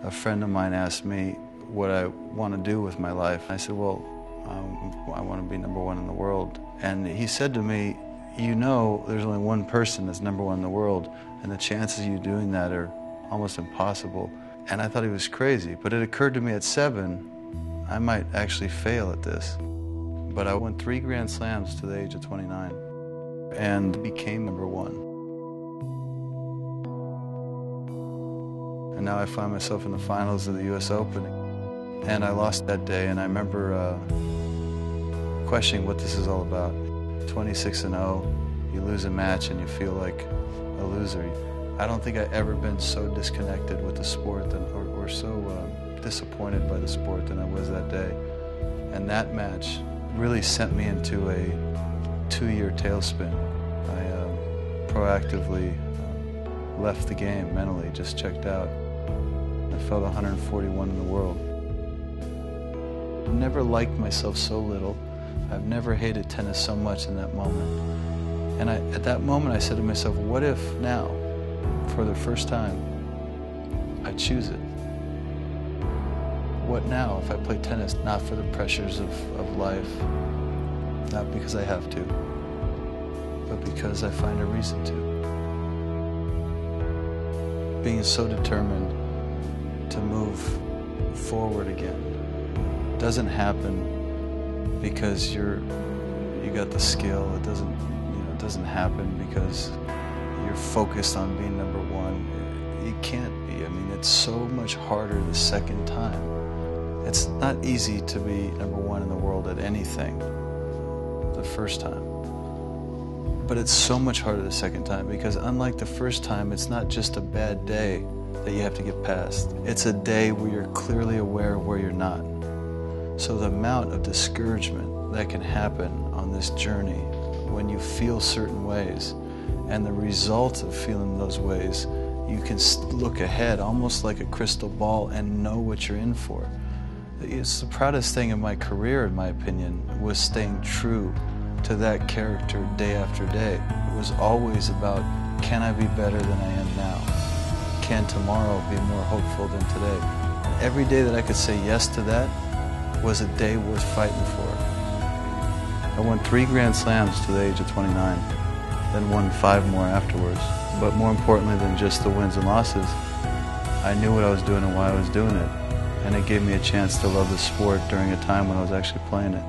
a friend of mine asked me what I want to do with my life. I said, well, I want to be #1 in the world. And he said to me, you know there's only one person that's #1 in the world, and the chances of you doing that are almost impossible. And I thought he was crazy, but it occurred to me at 7, I might actually fail at this. But I won 3 Grand Slams to the age of 29 and became #1. And now I find myself in the finals of the US Open. And I lost that day, and I remember questioning what this is all about. 26-0, you lose a match and you feel like a loser. I don't think I've ever been so disconnected with the sport or so disappointed by the sport than I was that day. And that match really sent me into a 2-year tailspin. I proactively left the game mentally, just checked out. I felt 141 in the world. I've never liked myself so little. I've never hated tennis so much in that moment. And at that moment I said to myself, what if now, for the first time, I choose it? What now if I play tennis not for the pressures of life, not because I have to, but because I find a reason to? Being so determined to move forward again doesn't happen because you got the skill. It doesn't happen because you're focused on being #1. You can't be. I mean, it's so much harder the second time. It's not easy to be #1 in the world at anything the first time. But it's so much harder the second time because unlike the first time, it's not just a bad day that you have to get past. It's a day where you're clearly aware of where you're not. So the amount of discouragement that can happen on this journey when you feel certain ways and the result of feeling those ways, you can look ahead almost like a crystal ball and know what you're in for. It's the proudest thing in my career, in my opinion, was staying true to that character day after day. It was always about, can I be better than I am now? Can tomorrow be more hopeful than today? And every day that I could say yes to that was a day worth fighting for. I won 3 Grand Slams to the age of 29, then won 5 more afterwards. But more importantly than just the wins and losses, I knew what I was doing and why I was doing it. And it gave me a chance to love the sport during a time when I was actually playing it.